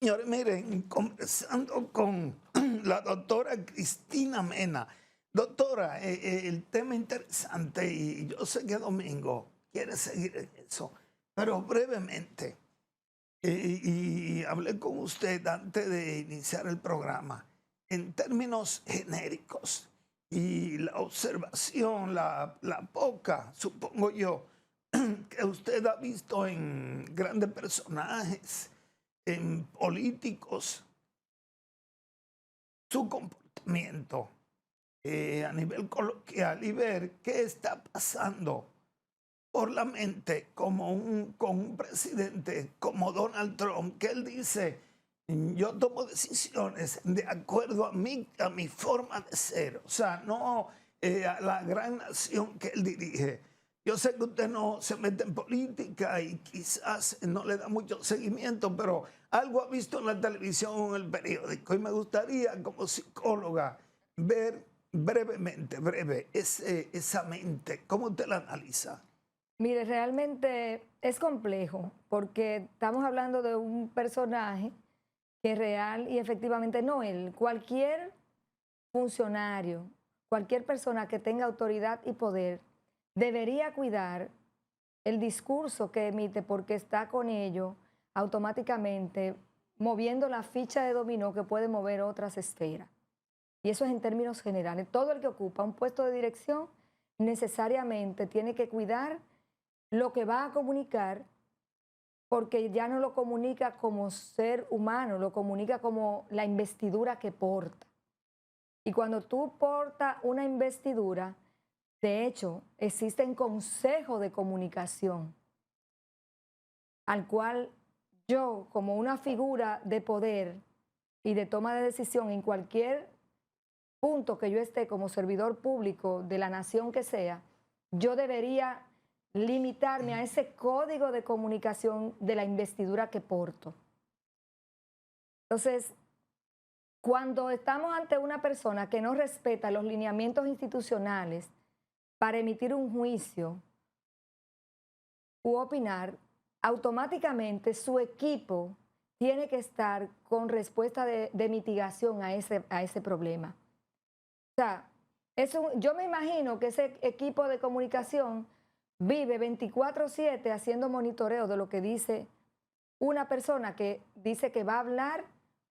Señores, miren, conversando con la doctora Cristina Mena. Doctora, el tema interesante y yo sé que Domingo quiere seguir en eso, pero brevemente, y hablé con usted antes de iniciar el programa, en términos genéricos y la observación, la poca, supongo yo, que usted ha visto en grandes personajes, en políticos, su comportamiento a nivel coloquial y ver qué está pasando por la mente con un presidente como Donald Trump, que él dice, yo tomo decisiones de acuerdo a mi forma de ser, o sea, no a la gran nación que él dirige. Yo sé que usted no se mete en política y quizás no le da mucho seguimiento, pero algo ha visto en la televisión o en el periódico y me gustaría como psicóloga ver brevemente, esa mente, ¿cómo usted la analiza? Mire, realmente es complejo porque estamos hablando de un personaje que real y efectivamente no él, cualquier funcionario, cualquier persona que tenga autoridad y poder debería cuidar el discurso que emite porque está con ello automáticamente moviendo la ficha de dominó que puede mover otras esferas. Y eso es en términos generales. Todo el que ocupa un puesto de dirección necesariamente tiene que cuidar lo que va a comunicar, porque ya no lo comunica como ser humano, lo comunica como la investidura que porta. Y cuando tú portas una investidura, de hecho, existen consejos de comunicación, al cual yo, como una figura de poder y de toma de decisión en cualquier punto que yo esté como servidor público de la nación que sea, yo debería limitarme a ese código de comunicación de la investidura que porto. Entonces, cuando estamos ante una persona que no respeta los lineamientos institucionales para emitir un juicio u opinar, automáticamente su equipo tiene que estar con respuesta de mitigación a ese problema. O sea, yo me imagino que ese equipo de comunicación vive 24/7 haciendo monitoreo de lo que dice una persona que dice que va a hablar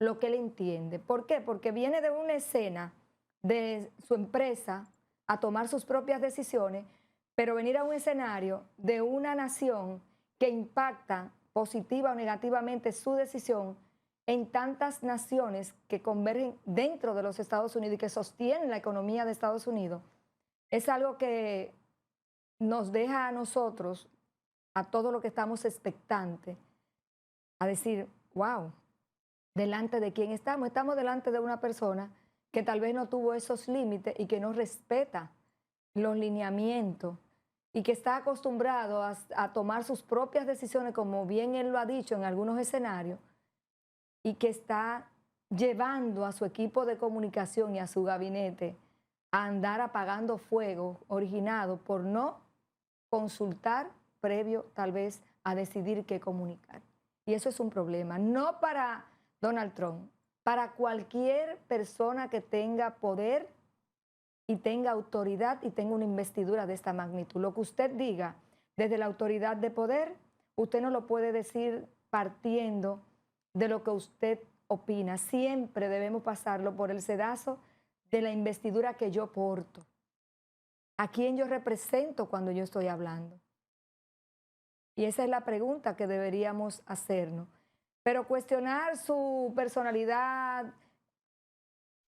lo que él entiende. ¿Por qué? Porque viene de una escena de su empresa a tomar sus propias decisiones, pero venir a un escenario de una nación que impacta positiva o negativamente su decisión en tantas naciones que convergen dentro de los Estados Unidos y que sostienen la economía de Estados Unidos, es algo que nos deja a nosotros, a todo lo que estamos expectantes, a decir, wow, delante de quién estamos. Estamos delante de una persona que tal vez no tuvo esos límites y que no respeta los lineamientos y que está acostumbrado a tomar sus propias decisiones, como bien él lo ha dicho en algunos escenarios, y que está llevando a su equipo de comunicación y a su gabinete a andar apagando fuego originado por no consultar previo tal vez a decidir qué comunicar. Y eso es un problema, no para Donald Trump, para cualquier persona que tenga poder y tenga autoridad y tenga una investidura de esta magnitud. Lo que usted diga desde la autoridad de poder, usted no lo puede decir partiendo de lo que usted opina. Siempre debemos pasarlo por el sedazo de la investidura que yo porto, a quién yo represento cuando yo estoy hablando. Y esa es la pregunta que deberíamos hacernos. Pero cuestionar su personalidad,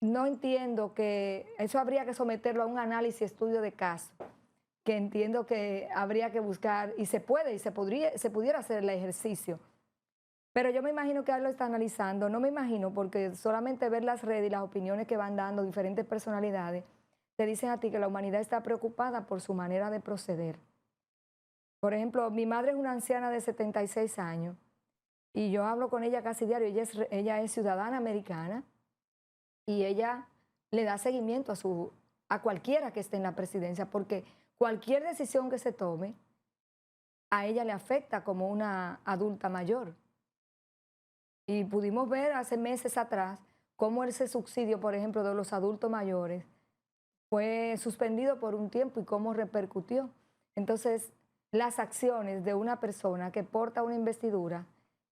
no entiendo que eso habría que someterlo a un análisis, estudio de caso, que entiendo que habría que buscar, y se puede, y se pudiera hacer el ejercicio. Pero yo me imagino que él lo está analizando, no me imagino, porque solamente ver las redes y las opiniones que van dando diferentes personalidades, te dicen a ti que la humanidad está preocupada por su manera de proceder. Por ejemplo, mi madre es una anciana de 76 años y yo hablo con ella casi diario. Ella es ciudadana americana y ella le da seguimiento a cualquiera que esté en la presidencia, porque cualquier decisión que se tome a ella le afecta como una adulta mayor. Y pudimos ver hace meses atrás cómo ese subsidio, por ejemplo, de los adultos mayores fue suspendido por un tiempo y cómo repercutió. Entonces, las acciones de una persona que porta una investidura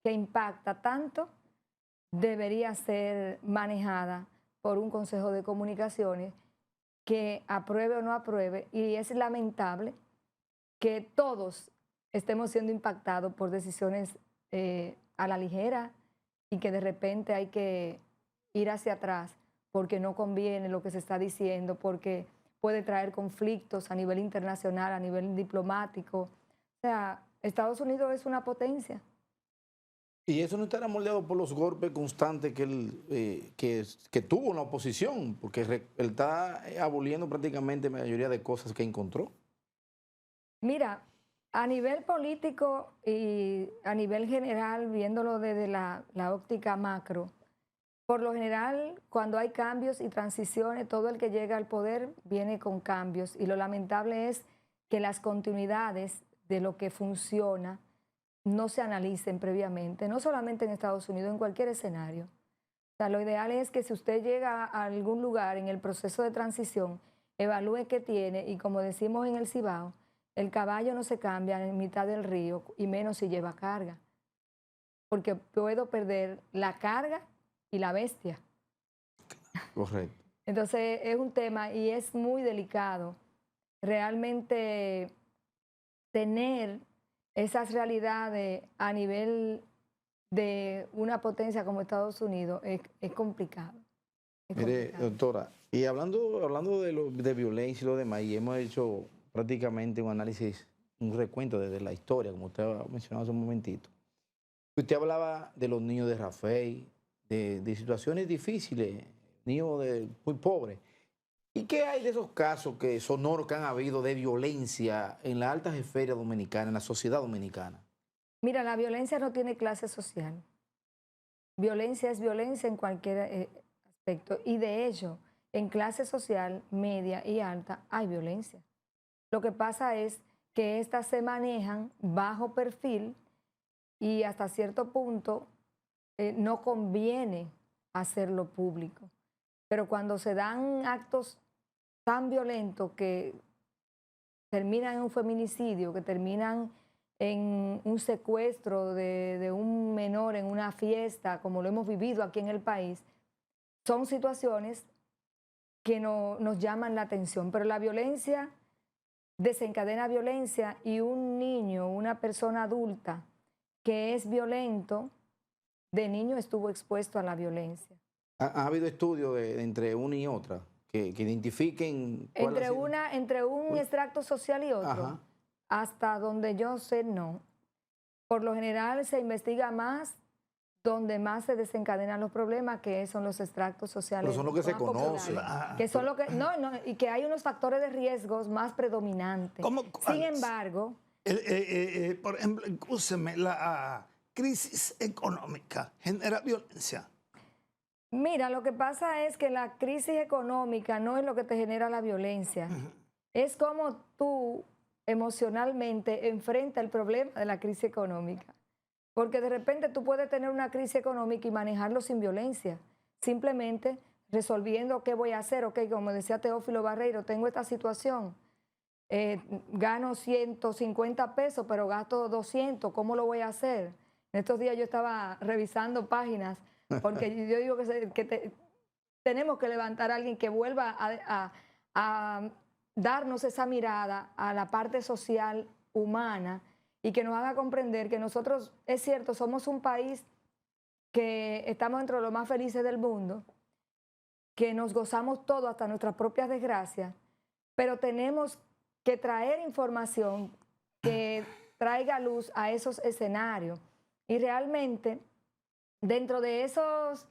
que impacta tanto debería ser manejada por un consejo de comunicaciones que apruebe o no apruebe, y es lamentable que todos estemos siendo impactados por decisiones a la ligera y que de repente hay que ir hacia atrás porque no conviene lo que se está diciendo, porque puede traer conflictos a nivel internacional, a nivel diplomático. O sea, Estados Unidos es una potencia. Y eso no estará moldeado por los golpes constantes que él que tuvo en la oposición, porque él está aboliendo prácticamente la mayoría de cosas que encontró. Mira, a nivel político y a nivel general, viéndolo desde la óptica macro, por lo general, cuando hay cambios y transiciones, todo el que llega al poder viene con cambios. Y lo lamentable es que las continuidades de lo que funciona no se analicen previamente, no solamente en Estados Unidos, en cualquier escenario. O sea, lo ideal es que si usted llega a algún lugar en el proceso de transición, evalúe qué tiene y, como decimos en el Cibao, el caballo no se cambia en mitad del río y menos si lleva carga, porque puedo perder la carga y la bestia. Correcto. Entonces es un tema y es muy delicado. Realmente tener esas realidades a nivel de una potencia como Estados Unidos es complicado. Es Mire, complicado. doctora, y hablando de violencia y lo demás, y hemos hecho prácticamente un análisis, un recuento desde la historia, como usted ha mencionado hace un momentito. Usted hablaba de los niños de Rafael, de situaciones difíciles, niños muy pobres. ¿Y qué hay de esos casos sonoros que han habido de violencia en la alta esfera dominicana, en la sociedad dominicana? Mira, la violencia no tiene clase social. Violencia es violencia en cualquier aspecto. Y de hecho, en clase social media y alta hay violencia. Lo que pasa es que éstas se manejan bajo perfil y hasta cierto punto no conviene hacerlo público. Pero cuando se dan actos tan violentos que terminan en un feminicidio, que terminan en un secuestro de un menor en una fiesta, como lo hemos vivido aquí en el país, son situaciones que nos llaman la atención. Pero la violencia desencadena violencia y un niño, una persona adulta que es violento, de niño estuvo expuesto a la violencia. ¿Ha habido estudios entre una y otra que identifiquen cuál ha sido? Entre un extracto social y otro, Ajá. hasta donde yo sé, no. Por lo general se investiga más donde más se desencadenan los problemas, que son los extractos sociales. Pero son los que se más populares, conocen. que son lo que, y que hay unos factores de riesgos más predominantes. ¿Cómo Sin cuáles? embargo, Por ejemplo, escúcheme, la crisis económica genera violencia. mira, lo que pasa es que la crisis económica no es lo que te genera la violencia. Es como tú emocionalmente enfrentas el problema de la crisis económica. Porque de repente tú puedes tener una crisis económica y manejarlo sin violencia, simplemente resolviendo qué voy a hacer. Ok, como decía Teófilo Barreiro, tengo esta situación, gano 150 pesos, pero gasto 200, ¿cómo lo voy a hacer? En estos días yo estaba revisando páginas, porque yo digo que tenemos que levantar a alguien que vuelva a darnos esa mirada a la parte social humana y que nos haga comprender que nosotros, es cierto, somos un país que estamos entre los más felices del mundo, que nos gozamos todo hasta nuestras propias desgracias, pero tenemos que traer información que traiga luz a esos escenarios. Y realmente, dentro de esos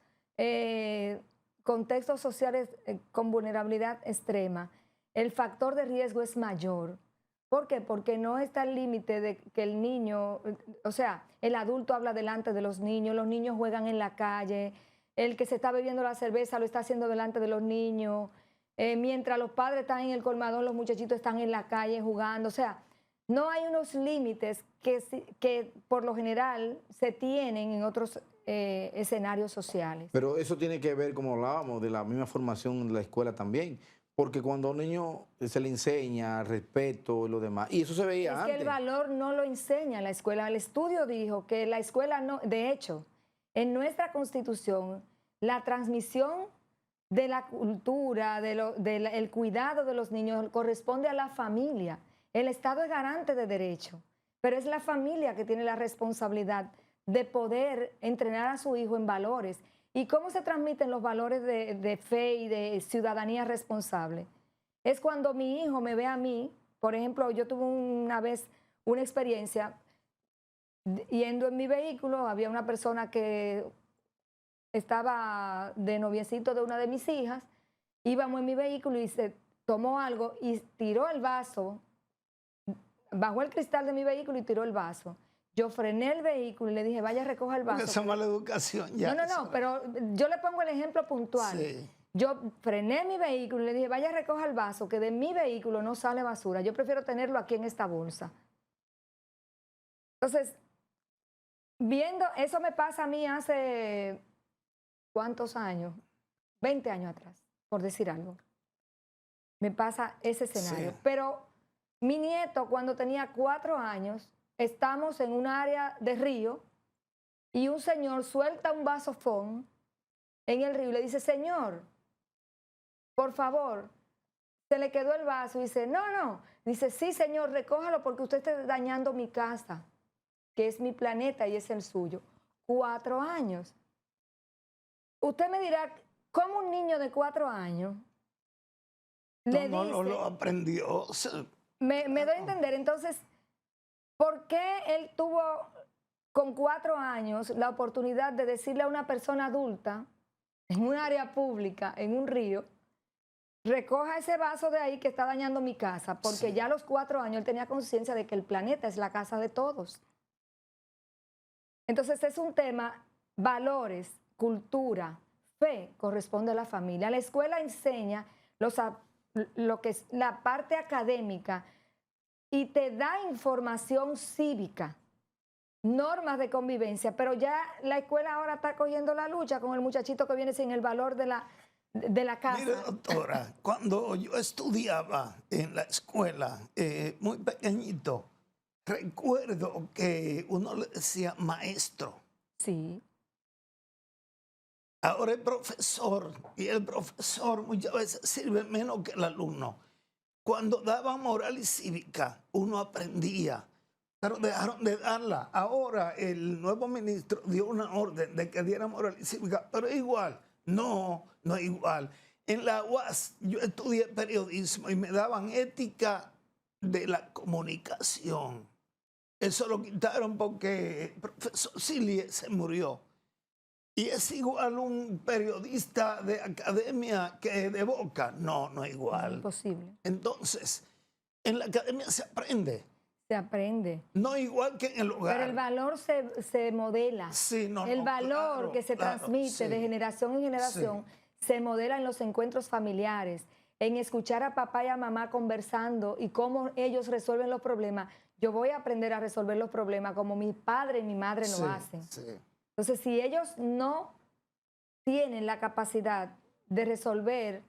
contextos sociales con vulnerabilidad extrema, el factor de riesgo es mayor. ¿Por qué? Porque no está el límite de que el niño, o sea, el adulto habla delante de los niños juegan en la calle, el que se está bebiendo la cerveza lo está haciendo delante de los niños, mientras los padres están en el colmadón, los muchachitos están en la calle jugando. O sea, no hay unos límites que por lo general se tienen en otros escenarios sociales. Pero eso tiene que ver, como hablábamos, de la misma formación de la escuela también. Porque cuando a un niño se le enseña respeto y lo demás, y eso se veía antes. Es que el valor no lo enseña la escuela. El estudio dijo que la escuela no, de hecho, en nuestra Constitución, la transmisión de la cultura, el cuidado de los niños corresponde a la familia. El Estado es garante de derecho, pero es la familia que tiene la responsabilidad de poder entrenar a su hijo en valores. ¿Y cómo se transmiten los valores de fe y de ciudadanía responsable? Es cuando mi hijo me ve a mí, por ejemplo, yo tuve una vez una experiencia yendo en mi vehículo, había una persona que estaba de noviecito de una de mis hijas, íbamos en mi vehículo y se tomó algo y tiró el vaso, bajó el cristal de mi vehículo y tiró el vaso. Yo frené el vehículo y le dije, vaya, recoja el vaso. Porque esa mala educación ya. No, pero yo le pongo el ejemplo puntual. Sí. Yo frené mi vehículo y le dije, vaya, recoja el vaso, que de mi vehículo no sale basura. Yo prefiero tenerlo aquí en esta bolsa. Entonces, viendo, eso me pasa a mí hace, ¿cuántos años? 20 años atrás, por decir algo. Me pasa ese escenario. Sí. Pero mi nieto, cuando tenía 4 años, estamos en un área de río y un señor suelta un vasofón en el río y le dice, señor, por favor, se le quedó el vaso. Y dice, no. Dice, sí, señor, recójalo porque usted está dañando mi casa, que es mi planeta y es el suyo. 4 años. Usted me dirá, ¿cómo un niño de 4 años le No, dice? no lo aprendió. Me doy a entender. Entonces, ¿por qué él tuvo con 4 años la oportunidad de decirle a una persona adulta en un área pública, en un río, recoja ese vaso de ahí que está dañando mi casa? Porque Sí. ya a los 4 años él tenía conciencia de que el planeta es la casa de todos. Entonces es un tema, valores, cultura, fe, corresponde a la familia. La escuela enseña lo que es la parte académica y te da información cívica, normas de convivencia, pero ya la escuela ahora está cogiendo la lucha con el muchachito que viene sin el valor de la casa. Mire, doctora, cuando yo estudiaba en la escuela, muy pequeñito, recuerdo que uno le decía maestro. Sí. Ahora es profesor, y el profesor muchas veces sirve menos que el alumno. Cuando daban moral y cívica, uno aprendía, pero dejaron de darla. Ahora el nuevo ministro dio una orden de que diera moral y cívica, pero igual, no es igual. En la UAS yo estudié periodismo y me daban ética de la comunicación. Eso lo quitaron porque el profesor Silie se murió. ¿Y es igual un periodista de academia que de boca? No es igual. Imposible. Entonces, en la academia se aprende. Se aprende. No igual que en el hogar. Pero el valor se modela. Sí, el valor claro, que se transmite sí. de generación en generación se modela en los encuentros familiares, en escuchar a papá y a mamá conversando y cómo ellos resuelven los problemas. Yo voy a aprender a resolver los problemas como mi padre y mi madre lo hacen. Sí. Entonces, si ellos no tienen la capacidad de resolver,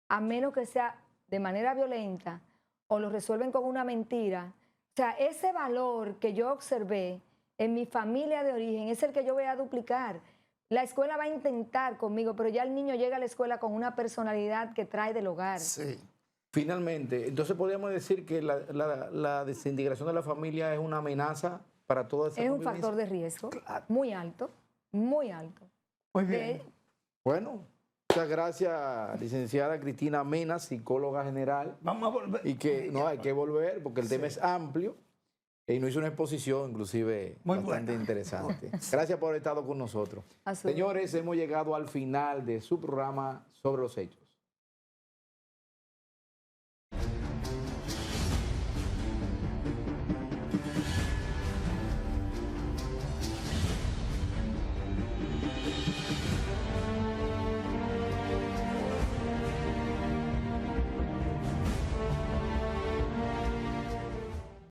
a menos que sea de manera violenta, o lo resuelven con una mentira, o sea, ese valor que yo observé en mi familia de origen es el que yo voy a duplicar. La escuela va a intentar conmigo, pero ya el niño llega a la escuela con una personalidad que trae del hogar. Sí. Finalmente, entonces podríamos decir que la desintegración de la familia es una amenaza para toda esa Es un convivencia. factor de riesgo muy alto, muy alto. Muy bien. Bueno, muchas gracias, licenciada Cristina Mena, psicóloga general. Vamos a volver. Y que no hay que volver porque el tema es amplio. Y nos hizo una exposición, inclusive, Muy bastante buena. interesante. Gracias por haber estado con nosotros. A su- Señores, hemos llegado al final de su programa Sobre los Hechos.